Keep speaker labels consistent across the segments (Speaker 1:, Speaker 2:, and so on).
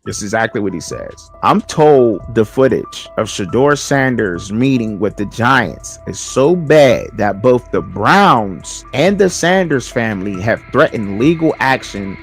Speaker 1: This is exactly what he says. I'm told the footage of Shedeur Sanders meeting with the Giants is so bad that both the Browns and the Sanders family have threatened legal action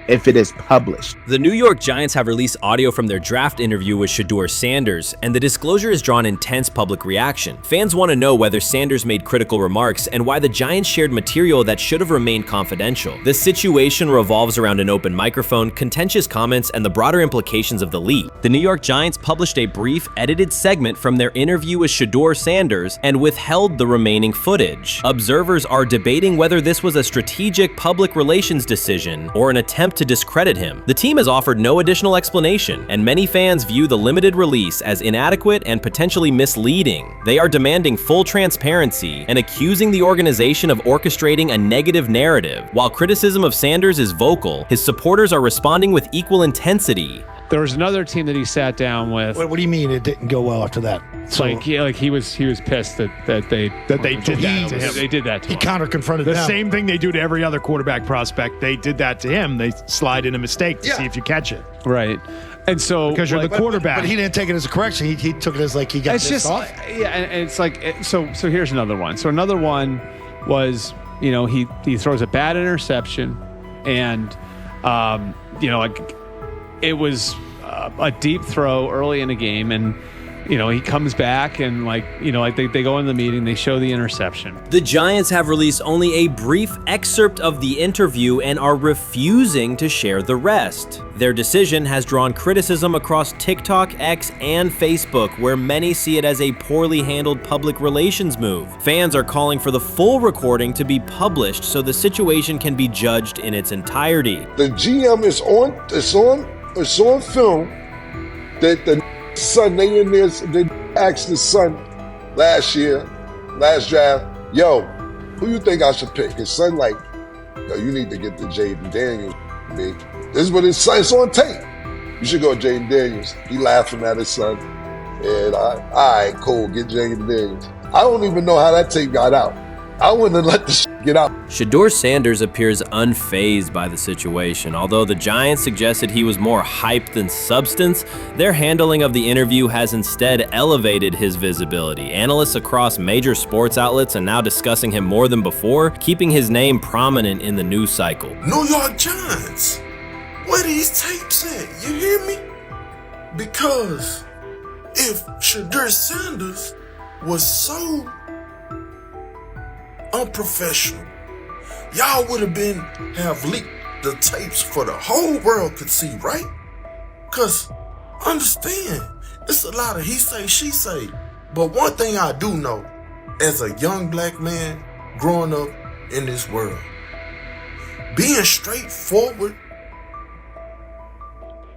Speaker 1: if it is published.
Speaker 2: The New York Giants have released audio from their draft interview with Shedeur Sanders, and the disclosure has drawn intense public reaction. Fans want to know whether Sanders made critical remarks and why the Giants shared material that should have remained confidential. The situation revolves around an open microphone, contentious comments, and the broader implications of the leak. The New York Giants published a brief, edited segment from their interview with Shedeur Sanders and withheld the remaining footage. Observers are debating whether this was a strategic public relations decision or an attempt to discredit him. The team has offered no additional explanation, and many fans view the limited release as inadequate and potentially misleading. They are demanding full transparency and accusing the organization of orchestrating a negative narrative. While criticism of Sanders is vocal, his supporters are responding with equal intensity.
Speaker 3: There was another team that he sat down with.
Speaker 4: What do you mean it didn't go well after that?
Speaker 3: So, he was pissed that they
Speaker 5: did that to him.
Speaker 3: They did that to him.
Speaker 4: He counter-confronted
Speaker 5: The
Speaker 4: them.
Speaker 5: same thing they do to every other quarterback prospect. They did that to him. They slide in a mistake to see if you catch it.
Speaker 3: Right. And so
Speaker 5: Because you're the quarterback.
Speaker 4: But he didn't take it as a correction. He took it as like he got
Speaker 3: it's
Speaker 4: pissed
Speaker 3: just
Speaker 4: off.
Speaker 3: yeah, and it's like so here's another one. So another one was, he throws a bad interception, and like it was a deep throw early in the game, and he comes back and they go in the meeting, they show the interception.
Speaker 2: The Giants have released only a brief excerpt of the interview and are refusing to share the rest. Their decision has drawn criticism across TikTok, X, and Facebook, where many see it as a poorly handled public relations move. Fans are calling for the full recording to be published so the situation can be judged in its entirety.
Speaker 6: The GM is on film that the son, they asked the son last draft, yo, who you think I should pick? His son like, yo, you need to get the Jaden Daniels, big. This is what his son, it's on tape. You should go Jaden Daniels. He laughing at his son. And all right, cool, get Jaden Daniels. I don't even know how that tape got out. I wouldn't have let the get out.
Speaker 2: Shedeur Sanders appears unfazed by the situation. Although the Giants suggested he was more hype than substance, their handling of the interview has instead elevated his visibility. Analysts across major sports outlets are now discussing him more than before, keeping his name prominent in the news cycle.
Speaker 7: New York Giants, where these tapes at? You hear me? Because if Shedeur Sanders was so unprofessional, y'all would have leaked the tapes for the whole world could see, right? Cause understand, it's a lot of he say, she say. But one thing I do know, as a young black man growing up in this world, being straightforward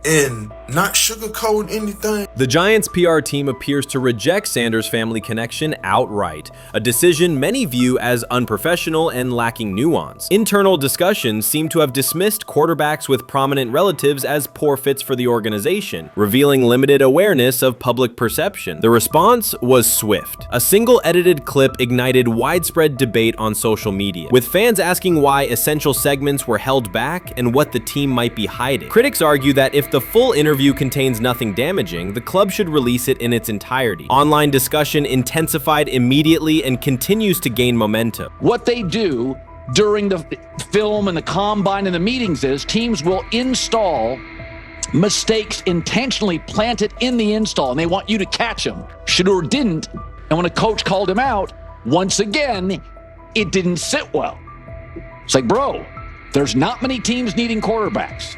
Speaker 7: and not sugarcoat anything.
Speaker 2: The Giants' PR team appears to reject Sanders' family connection outright, a decision many view as unprofessional and lacking nuance. Internal discussions seem to have dismissed quarterbacks with prominent relatives as poor fits for the organization, revealing limited awareness of public perception. The response was swift. A single edited clip ignited widespread debate on social media, with fans asking why essential segments were held back and what the team might be hiding. Critics argue that if the full interview contains nothing damaging, the club should release it in its entirety. Online discussion intensified immediately and continues to gain momentum.
Speaker 8: What they do during the film and the combine and the meetings is teams will install mistakes intentionally planted in the install, and they want you to catch them. Shedeur didn't, and when a coach called him out, once again, it didn't sit well. It's like, bro, there's not many teams needing quarterbacks,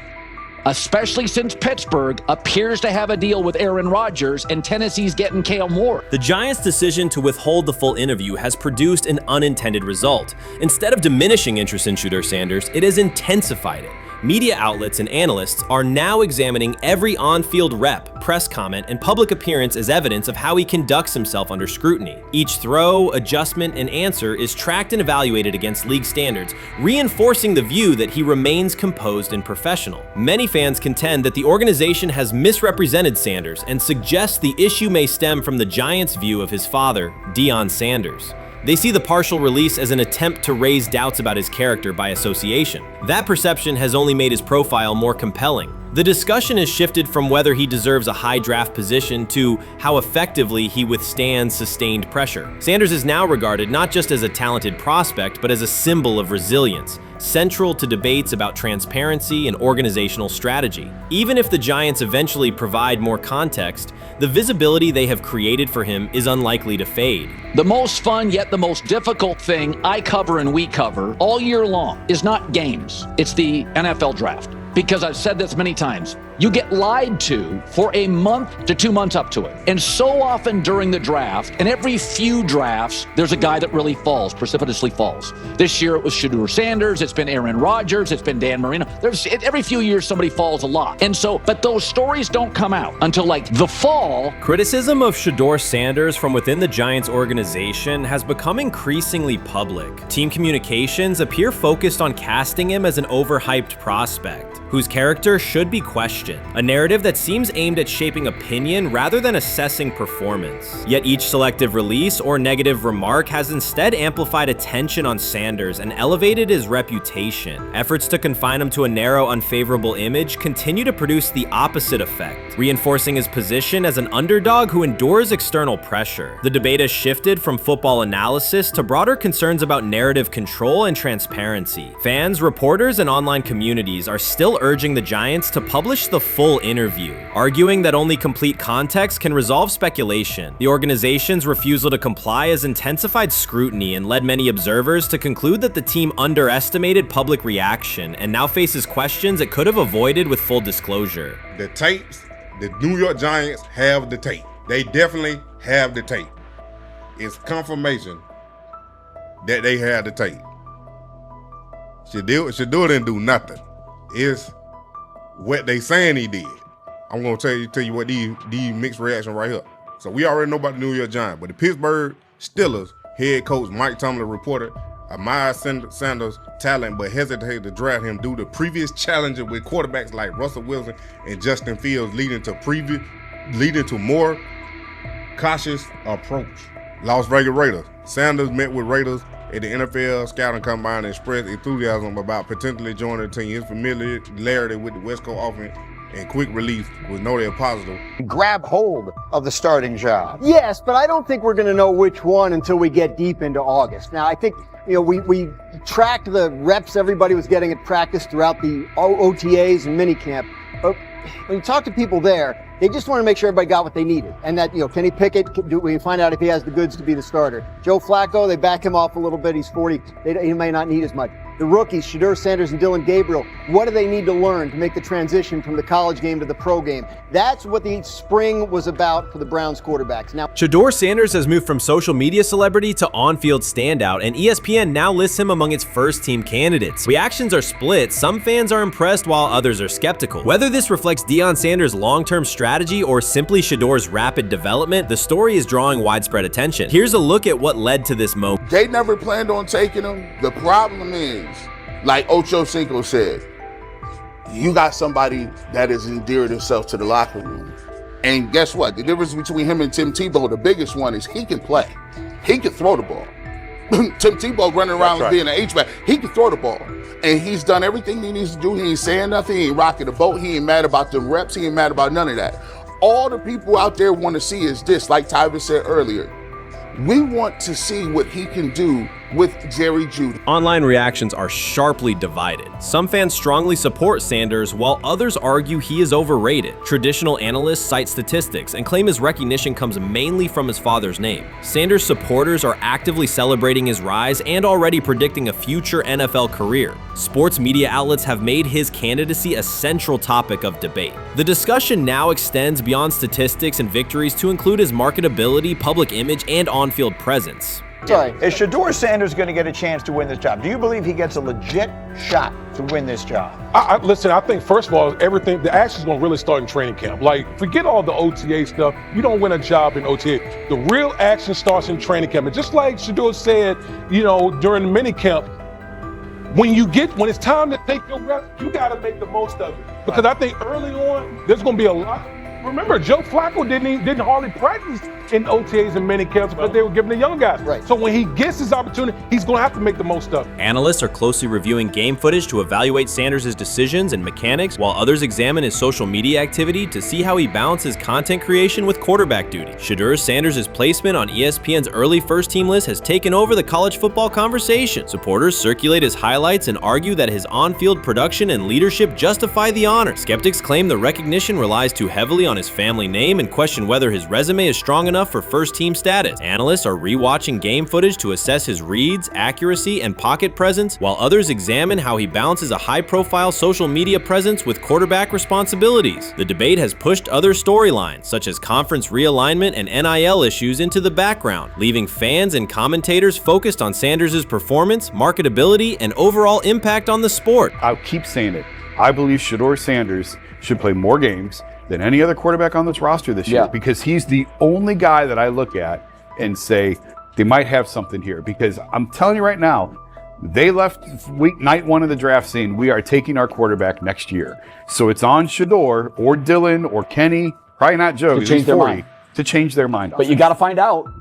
Speaker 8: especially since Pittsburgh appears to have a deal with Aaron Rodgers and Tennessee's getting Kale Moore.
Speaker 2: The Giants' decision to withhold the full interview has produced an unintended result. Instead of diminishing interest in Shedeur Sanders, it has intensified it. Media outlets and analysts are now examining every on-field rep, press comment, and public appearance as evidence of how he conducts himself under scrutiny. Each throw, adjustment, and answer is tracked and evaluated against league standards, reinforcing the view that he remains composed and professional. Many fans contend that the organization has misrepresented Sanders and suggest the issue may stem from the Giants' view of his father, Deion Sanders. They see the partial release as an attempt to raise doubts about his character by association. That perception has only made his profile more compelling. The discussion has shifted from whether he deserves a high draft position to how effectively he withstands sustained pressure. Sanders is now regarded not just as a talented prospect, but as a symbol of resilience, central to debates about transparency and organizational strategy. Even if the Giants eventually provide more context, the visibility they have created for him is unlikely to fade.
Speaker 8: The most fun yet the most difficult thing I cover and we cover all year long is not games. It's the NFL draft. Because I've said this many times, you get lied to for a month to 2 months up to it. And so often during the draft, and every few drafts, there's a guy that really falls, precipitously falls. This year it was Shedeur Sanders, it's been Aaron Rodgers, it's been Dan Marino. Every few years somebody falls a lot. And so, but those stories don't come out until like the fall.
Speaker 2: Criticism of Shedeur Sanders from within the Giants organization has become increasingly public. Team communications appear focused on casting him as an overhyped prospect, whose character should be questioned, a narrative that seems aimed at shaping opinion rather than assessing performance. Yet each selective release or negative remark has instead amplified attention on Sanders and elevated his reputation. Efforts to confine him to a narrow, unfavorable image continue to produce the opposite effect, reinforcing his position as an underdog who endures external pressure. The debate has shifted from football analysis to broader concerns about narrative control and transparency. Fans, reporters, and online communities are still urging the Giants to publish the full interview, arguing that only complete context can resolve speculation. The organization's refusal to comply has intensified scrutiny and led many observers to conclude that the team underestimated public reaction and now faces questions it could have avoided with full disclosure.
Speaker 9: The tapes, the New York Giants have the tape. They definitely have the tape. It's confirmation that they have the tape. Shedeur didn't do nothing. It's what they saying he did. I'm gonna tell you what these mixed reaction right here. So we already know about the New York Giants, but the Pittsburgh Steelers head coach Mike Tomlin reported admired Sanders' talent, but hesitated to draft him due to previous challenges with quarterbacks like Russell Wilson and Justin Fields, leading to more cautious approach. Las Vegas Raiders. Sanders met with Raiders at the NFL scouting combine and expressed enthusiasm about potentially joining the team. His familiarity with the West Coast offense and quick release was noted positive.
Speaker 10: Grab hold of the starting job. Yes, but I don't think we're going to know which one until we get deep into August. Now, I think, we tracked the reps everybody was getting at practice throughout the OTAs and minicamp. But when you talk to people there, they just want to make sure everybody got what they needed. And that, Kenny Pickett, we find out if he has the goods to be the starter. Joe Flacco, they back him off a little bit. He's 40. He may not need as much. The rookies, Shedeur Sanders and Dylan Gabriel, what do they need to learn to make the transition from the college game to the pro game? That's what the spring was about for the Browns quarterbacks. Now,
Speaker 2: Shedeur Sanders has moved from social media celebrity to on-field standout, and ESPN now lists him among its first-team candidates. Reactions are split. Some fans are impressed while others are skeptical. Whether this reflects Deion Sanders' long-term strategy or simply Shedeur's rapid development, the story is drawing widespread attention. Here's a look at what led to this moment.
Speaker 11: They never planned on taking him. The problem is, like Ocho Cinco said, you got somebody that has endeared himself to the locker room. And guess what? The difference between him and Tim Tebow, the biggest one, is he can play. He can throw the ball. Tim Tebow running around being an H-back. He can throw the ball. And he's done everything he needs to do. He ain't saying nothing. He ain't rocking the boat. He ain't mad about the reps. He ain't mad about none of that. All the people out there want to see is this, like Tyver said earlier. We want to see what he can do with Jerry Jeudy.
Speaker 2: Online reactions are sharply divided. Some fans strongly support Sanders, while others argue he is overrated. Traditional analysts cite statistics and claim his recognition comes mainly from his father's name. Sanders supporters are actively celebrating his rise and already predicting a future NFL career. Sports media outlets have made his candidacy a central topic of debate. The discussion now extends beyond statistics and victories to include his marketability, public image, and on-field presence.
Speaker 10: sorry.
Speaker 12: Is Shedeur Sanders going to get a chance to win this job? Do you believe he gets a legit shot to win this job?
Speaker 13: Listen, I think, first of all, the action's going to really start in training camp. Like, forget all the OTA stuff. You don't win a job in OTA. The real action starts in training camp. And just like Shedeur said, during the mini camp, when it's time to take your reps, you got to make the most of it. Because I think early on, there's going to be a lot remember, Joe Flacco didn't hardly practice in OTAs and mini camps because they were giving the young guys.
Speaker 10: Right.
Speaker 13: So when he gets his opportunity, he's going to have to make the most of it.
Speaker 2: Analysts are closely reviewing game footage to evaluate Sanders' decisions and mechanics, while others examine his social media activity to see how he balances content creation with quarterback duty. Shedeur Sanders' placement on ESPN's early first-team list has taken over the college football conversation. Supporters circulate his highlights and argue that his on-field production and leadership justify the honor. Skeptics claim the recognition relies too heavily on his family name and question whether his resume is strong enough for first-team status. Analysts are rewatching game footage to assess his reads, accuracy, and pocket presence, while others examine how he balances a high-profile social media presence with quarterback responsibilities. The debate has pushed other storylines, such as conference realignment and NIL issues, into the background, leaving fans and commentators focused on Sanders' performance, marketability, and overall impact on the sport.
Speaker 14: I'll keep saying it. I believe Shedeur Sanders should play more games than any other quarterback on this roster this year, because he's the only guy that I look at and say they might have something here. Because I'm telling you right now, they left night one of the draft saying we are taking our quarterback next year. So it's on Shedeur or Dylan or Kenny, probably not Joe,
Speaker 8: to change their mind.
Speaker 14: To change their mind.
Speaker 8: But you got to find out.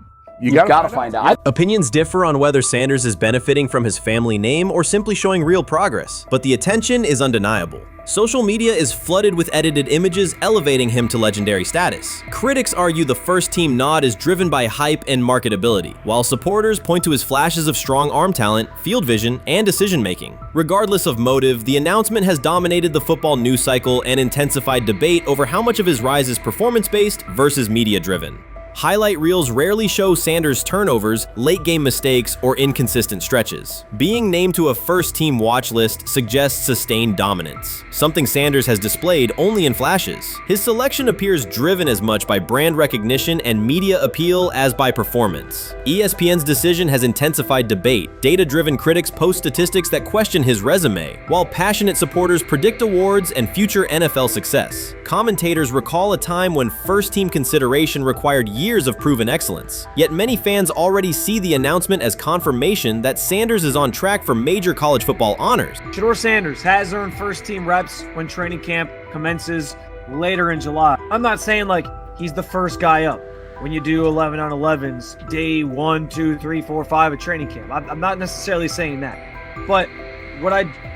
Speaker 8: You got to find out.
Speaker 2: Opinions differ on whether Sanders is benefiting from his family name or simply showing real progress, but the attention is undeniable. Social media is flooded with edited images elevating him to legendary status. Critics argue the first-team nod is driven by hype and marketability, while supporters point to his flashes of strong arm talent, field vision, and decision-making. Regardless of motive, the announcement has dominated the football news cycle and intensified debate over how much of his rise is performance-based versus media-driven. Highlight reels rarely show Sanders' turnovers, late-game mistakes, or inconsistent stretches. Being named to a first-team watch list suggests sustained dominance, something Sanders has displayed only in flashes. His selection appears driven as much by brand recognition and media appeal as by performance. ESPN's decision has intensified debate. Data-driven critics post statistics that question his resume, while passionate supporters predict awards and future NFL success. Commentators recall a time when first-team consideration required years of proven excellence. Yet many fans already see the announcement as confirmation that Sanders is on track for major college football honors.
Speaker 15: Shedeur Sanders has earned first-team reps when training camp commences later in July. I'm not saying like he's the first guy up when you do 11 on 11s day 1, 2, 3, 4, 5 at training camp. I'm not necessarily saying that, but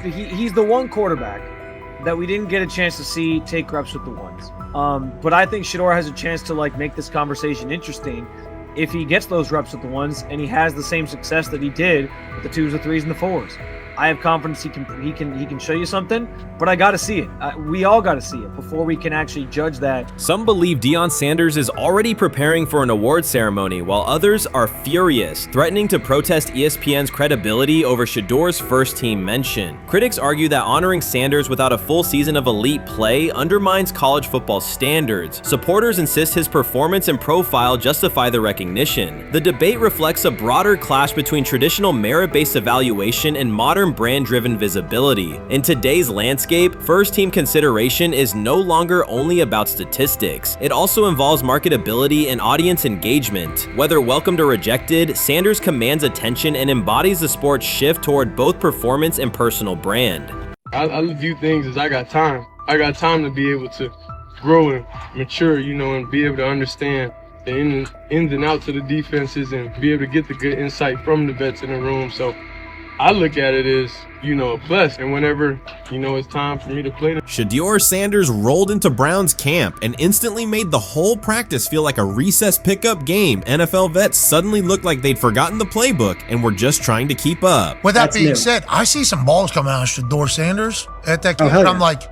Speaker 15: he's the one quarterback that we didn't get a chance to see take reps with the ones. But I think Shedeur has a chance to like make this conversation interesting if he gets those reps with the ones and he has the same success that he did with the 2s, the 3s, and the 4s. I have confidence he can show you something, but I got to see it. We all got to see it before we can actually judge that.
Speaker 2: Some believe Deion Sanders is already preparing for an award ceremony, while others are furious, threatening to protest ESPN's credibility over Shedeur's first-team mention. Critics argue that honoring Sanders without a full season of elite play undermines college football standards. Supporters insist his performance and profile justify the recognition. The debate reflects a broader clash between traditional merit-based evaluation and modern brand-driven visibility. In today's landscape, first-team consideration is no longer only about statistics. It also involves marketability and audience engagement. Whether welcomed or rejected, Sanders commands attention and embodies the sport's shift toward both performance and personal brand.
Speaker 16: I view things as I got time. I got time to be able to grow and mature, and be able to understand the ins and outs of the defenses and be able to get the good insight from the vets in the room. So I look at it as, a plus, and whenever, it's time for me to play.
Speaker 17: Shedeur Sanders rolled into Browns camp and instantly made the whole practice feel like a recess pickup game. NFL vets suddenly looked like they'd forgotten the playbook and were just trying to keep up.
Speaker 4: With that being said, I see some balls coming out of Shedeur Sanders at that camp, and I'm like,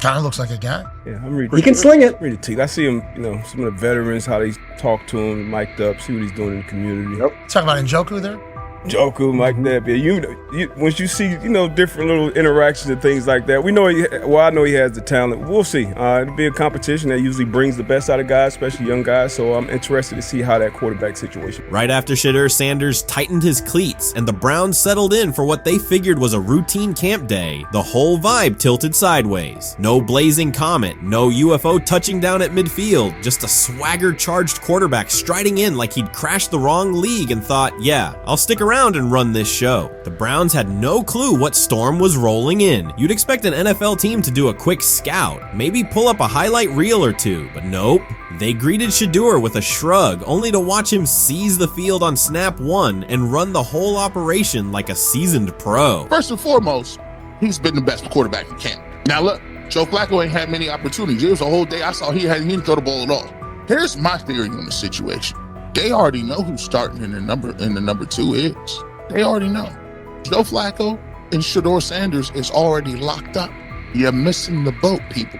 Speaker 4: kind of looks like a guy.
Speaker 18: Yeah, I'm reading.
Speaker 19: He can sling it.
Speaker 18: Read the teeth. I see him, some of the veterans, how they talk to him, mic'd up, see what he's doing in the community.
Speaker 4: Talking about Njoku there?
Speaker 18: Njoku, Mike Nabb. Yeah, once you see, different little interactions and things like that, I know he has the talent. We'll see. It'll be a competition that usually brings the best out of guys, especially young guys. So I'm interested to see how that quarterback situation.
Speaker 17: Right after Shedeur Sanders tightened his cleats and the Browns settled in for what they figured was a routine camp day, the whole vibe tilted sideways. No blazing comet, no UFO touching down at midfield, just a swagger-charged quarterback striding in like he'd crashed the wrong league and thought, yeah, I'll stick around around and run this show. The Browns had no clue what storm was rolling in. You'd expect an NFL team to do a quick scout, maybe pull up a highlight reel or two, but nope. They greeted Shedeur with a shrug, only to watch him seize the field on snap one and run the whole operation like a seasoned pro.
Speaker 11: First and foremost, he's been the best quarterback in camp. Now look, Joe Flacco ain't had many opportunities. There was a whole day I saw he didn't throw the ball at all. Here's my theory on the situation. They already know who's starting in the number 2 is. They already know. Joe Flacco and Shedeur Sanders is already locked up. You're missing the boat, people.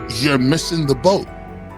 Speaker 11: You're missing the boat.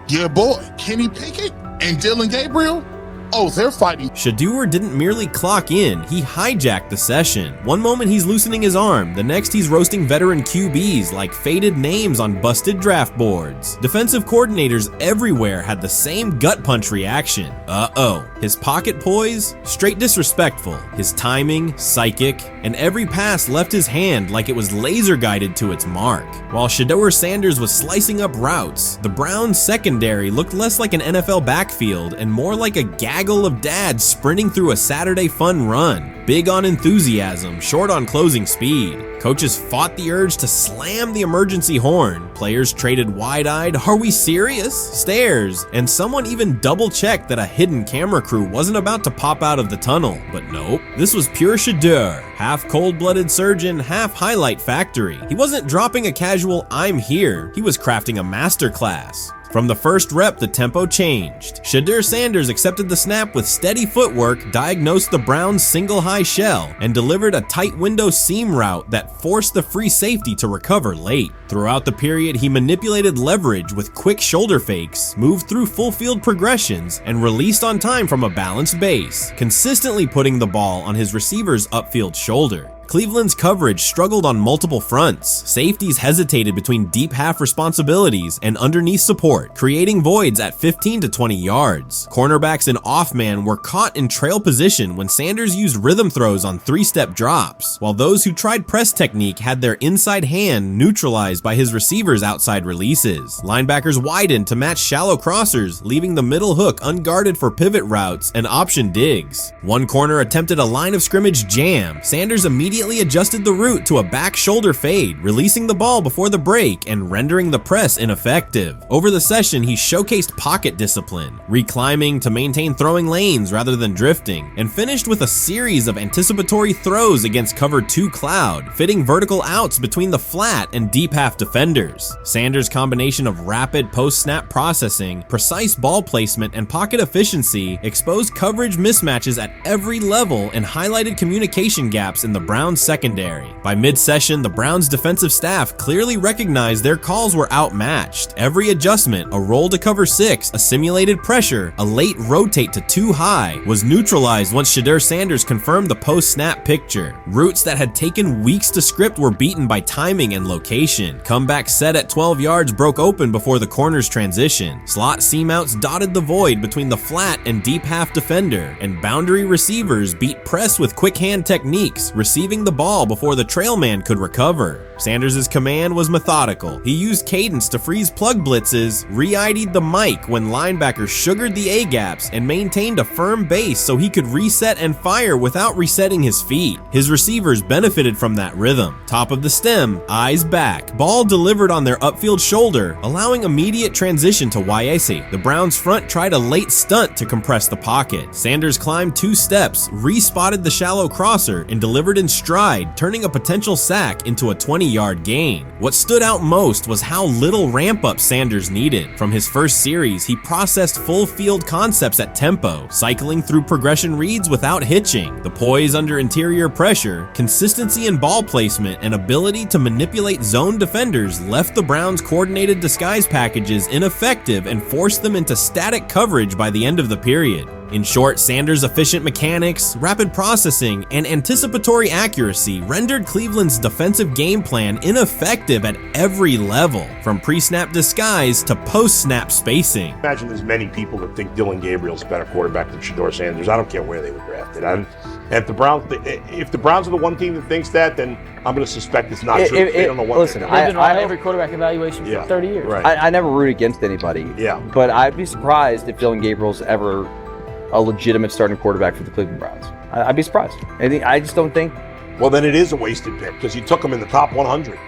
Speaker 11: Your boy, Kenny Pickett and Dylan Gabriel, oh, they're fighting.
Speaker 17: Shedeur didn't merely clock in, he hijacked the session. One moment he's loosening his arm, the next he's roasting veteran QBs like faded names on busted draft boards. Defensive coordinators everywhere had the same gut punch reaction. Uh-oh. His pocket poise? Straight disrespectful. His timing? Psychic. And every pass left his hand like it was laser guided to its mark. While Shedeur Sanders was slicing up routes, the Browns' secondary looked less like an NFL backfield and more like a gaggle of dads sprinting through a Saturday fun run. Big on enthusiasm, short on closing speed. Coaches fought the urge to slam the emergency horn. Players traded wide-eyed, "Are we serious?" stares, and someone even double-checked that a hidden camera crew wasn't about to pop out of the tunnel. But nope, this was pure Shedeur, half cold-blooded surgeon, half highlight factory. He wasn't dropping a casual "I'm here," he was crafting a masterclass. From the first rep, the tempo changed. Shedeur Sanders accepted the snap with steady footwork, diagnosed the Browns' single high shell, and delivered a tight window seam route that forced the free safety to recover late. Throughout the period, he manipulated leverage with quick shoulder fakes, moved through full field progressions, and released on time from a balanced base, consistently putting the ball on his receiver's upfield shoulder. Cleveland's coverage struggled on multiple fronts. Safeties hesitated between deep half responsibilities and underneath support, creating voids at 15 to 20 yards. Cornerbacks and off-man were caught in trail position when Sanders used rhythm throws on 3-step drops, while those who tried press technique had their inside hand neutralized by his receivers' outside releases. Linebackers widened to match shallow crossers, leaving the middle hook unguarded for pivot routes and option digs. One corner attempted a line of scrimmage jam. Sanders immediately adjusted the route to a back shoulder fade, releasing the ball before the break and rendering the press ineffective. Over the session, he showcased pocket discipline, reclimbing to maintain throwing lanes rather than drifting, and finished with a series of anticipatory throws against cover 2 cloud, fitting vertical outs between the flat and deep half defenders. Sanders' combination of rapid post-snap processing, precise ball placement, and pocket efficiency exposed coverage mismatches at every level and highlighted communication gaps in the Browns secondary. By mid-session, the Browns defensive staff clearly recognized their calls were outmatched. Every adjustment, a roll to cover 6, a simulated pressure, a late rotate to 2 high, was neutralized once Shedeur Sanders confirmed the post-snap picture. Routes that had taken weeks to script were beaten by timing and location. Comeback set at 12 yards broke open before the corner's transition. Slot seam-outs dotted the void between the flat and deep half defender, and boundary receivers beat press with quick hand techniques, receiving the ball before the trail man could recover. Sanders' command was methodical. He used cadence to freeze plug blitzes, re-ID'd the mic when linebackers sugared the A-gaps, and maintained a firm base so he could reset and fire without resetting his feet. His receivers benefited from that rhythm. Top of the stem, eyes back. Ball delivered on their upfield shoulder, allowing immediate transition to YAC. The Browns front tried a late stunt to compress the pocket. Sanders climbed 2 steps, re-spotted the shallow crosser, and delivered in stride, turning a potential sack into a 20-yard gain. What stood out most was how little ramp-up Sanders needed. From his first series, he processed full-field concepts at tempo, cycling through progression reads without hitching. The poise under interior pressure, consistency in ball placement, and ability to manipulate zone defenders left the Browns' coordinated disguise packages ineffective and forced them into static coverage by the end of the period. In short, Sanders' efficient mechanics, rapid processing, and anticipatory accuracy rendered Cleveland's defensive game plan ineffective at every level, from pre-snap disguise to post-snap spacing.
Speaker 19: Imagine there's many people that think Dylan Gabriel's a better quarterback than Shedeur Sanders. I don't care where they were drafted. If the Browns are the one team that thinks that, then I'm going to suspect it's not true. They don't know what
Speaker 20: listen, I've been on every quarterback evaluation for 30 years.
Speaker 19: Right.
Speaker 20: I never root against anybody.
Speaker 19: Yeah.
Speaker 20: But I'd be surprised if Dylan Gabriel's ever a legitimate starting quarterback for the Cleveland Browns. I'd be surprised. I just don't think.
Speaker 19: Well, then it is a wasted pick because you took him in the top 100.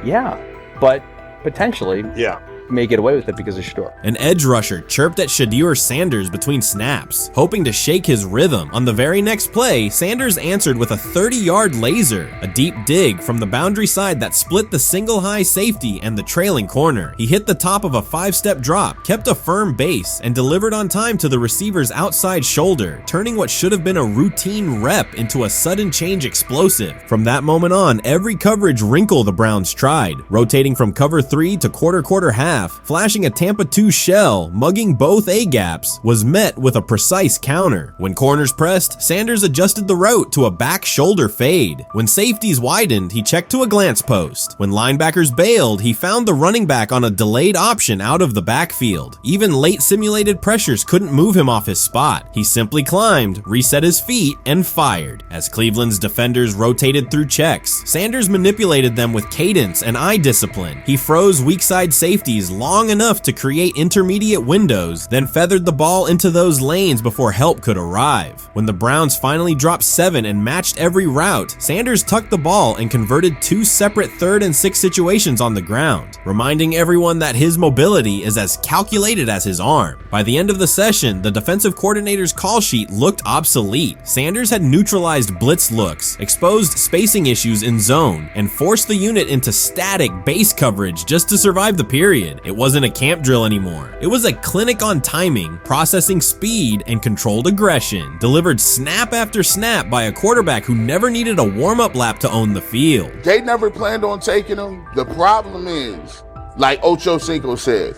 Speaker 20: Yeah, but potentially.
Speaker 19: Yeah.
Speaker 20: May get away with it because of Shedeur.
Speaker 17: An edge rusher chirped at Shedeur Sanders between snaps, hoping to shake his rhythm. On the very next play, Sanders answered with a 30-yard laser, a deep dig from the boundary side that split the single high safety and the trailing corner. He hit the top of a 5-step drop, kept a firm base, and delivered on time to the receiver's outside shoulder, turning what should have been a routine rep into a sudden change explosive. From that moment on, every coverage wrinkle the Browns tried, rotating from cover 3 to quarter half, flashing a Tampa 2 shell, mugging both A-gaps, was met with a precise counter. When corners pressed, Sanders adjusted the route to a back shoulder fade. When safeties widened, he checked to a glance post. When linebackers bailed, he found the running back on a delayed option out of the backfield. Even late simulated pressures couldn't move him off his spot. He simply climbed, reset his feet, and fired. As Cleveland's defenders rotated through checks, Sanders manipulated them with cadence and eye discipline. He froze weak side safeties long enough to create intermediate windows, then feathered the ball into those lanes before help could arrive. When the Browns finally dropped 7 and matched every route, Sanders tucked the ball and converted 2 separate 3rd and 6 situations on the ground, reminding everyone that his mobility is as calculated as his arm. By the end of the session, the defensive coordinator's call sheet looked obsolete. Sanders had neutralized blitz looks, exposed spacing issues in zone, and forced the unit into static base coverage just to survive the period. It wasn't a camp drill anymore. It was a clinic on timing, processing speed, and controlled aggression, delivered snap after snap by a quarterback who never needed a warm-up lap to own the field.
Speaker 11: They never planned on taking him. The problem is, like Ocho Cinco said,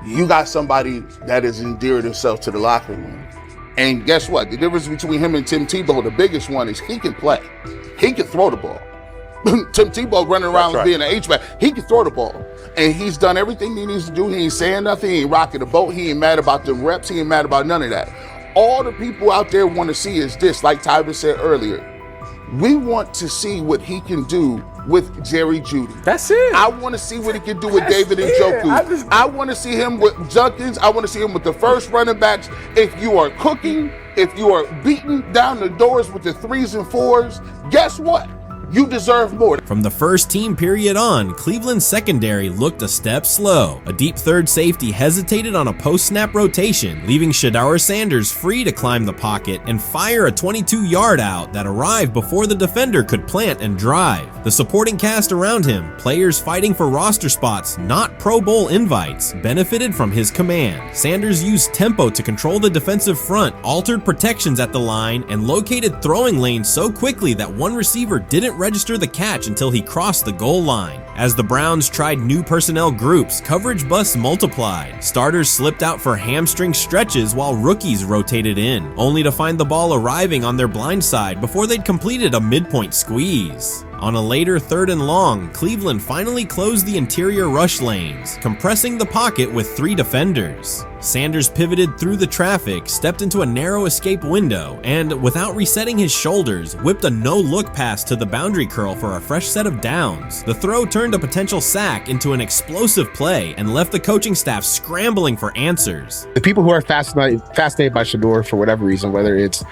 Speaker 11: you got somebody that has endeared himself to the locker room. And guess what? The difference between him and Tim Tebow, the biggest one, is he can play. He can throw the ball. Tim Tebow running around being an H-back. He can throw the ball. And he's done everything he needs to do. He ain't saying nothing. He ain't rocking the boat. He ain't mad about the reps. He ain't mad about none of that. All the people out there want to see is this, like Tyler said earlier. We want to see what he can do with Jerry Jeudy.
Speaker 20: That's it.
Speaker 11: I want to see what he can do with David Njoku. I want to see him with Junkins. I want to see him with the first running backs. If you are cooking, if you are beating down the doors with the 3s and 4s, guess what? You deserve more.
Speaker 17: From the first team period on, Cleveland's secondary looked a step slow. A deep third safety hesitated on a post-snap rotation, leaving Shedeur Sanders free to climb the pocket and fire a 22-yard out that arrived before the defender could plant and drive. The supporting cast around him, players fighting for roster spots, not Pro Bowl invites, benefited from his command. Sanders used tempo to control the defensive front, altered protections at the line, and located throwing lanes so quickly that one receiver didn't register the catch until he crossed the goal line. As the Browns tried new personnel groups, coverage busts multiplied. Starters slipped out for hamstring stretches while rookies rotated in, only to find the ball arriving on their blind side before they'd completed a midpoint squeeze. On a later 3rd and long, Cleveland finally closed the interior rush lanes, compressing the pocket with 3 defenders. Sanders pivoted through the traffic, stepped into a narrow escape window, and, without resetting his shoulders, whipped a no-look pass to the boundary curl for a fresh set of downs. The throw turned a potential sack into an explosive play and left the coaching staff scrambling for answers.
Speaker 21: The people who are fascinated by Shedeur for whatever reason, whether it's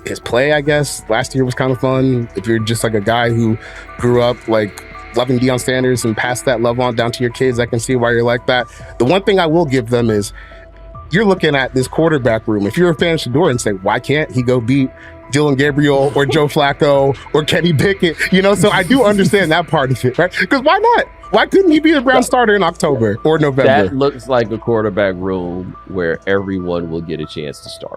Speaker 21: his play, I guess, last year was kind of fun. If you're just like a guy who grew up like loving Deion Sanders and passed that love on down to your kids, I can see why you're like that. The one thing I will give them is you're looking at this quarterback room. If you're a fan of Shedeur and say, why can't he go beat Dylan Gabriel or Joe Flacco or Kenny Pickett? So I do understand that part of it, right? Because why not? Why couldn't he be the Brown starter in October or November?
Speaker 20: That looks like a quarterback room where everyone will get a chance to start.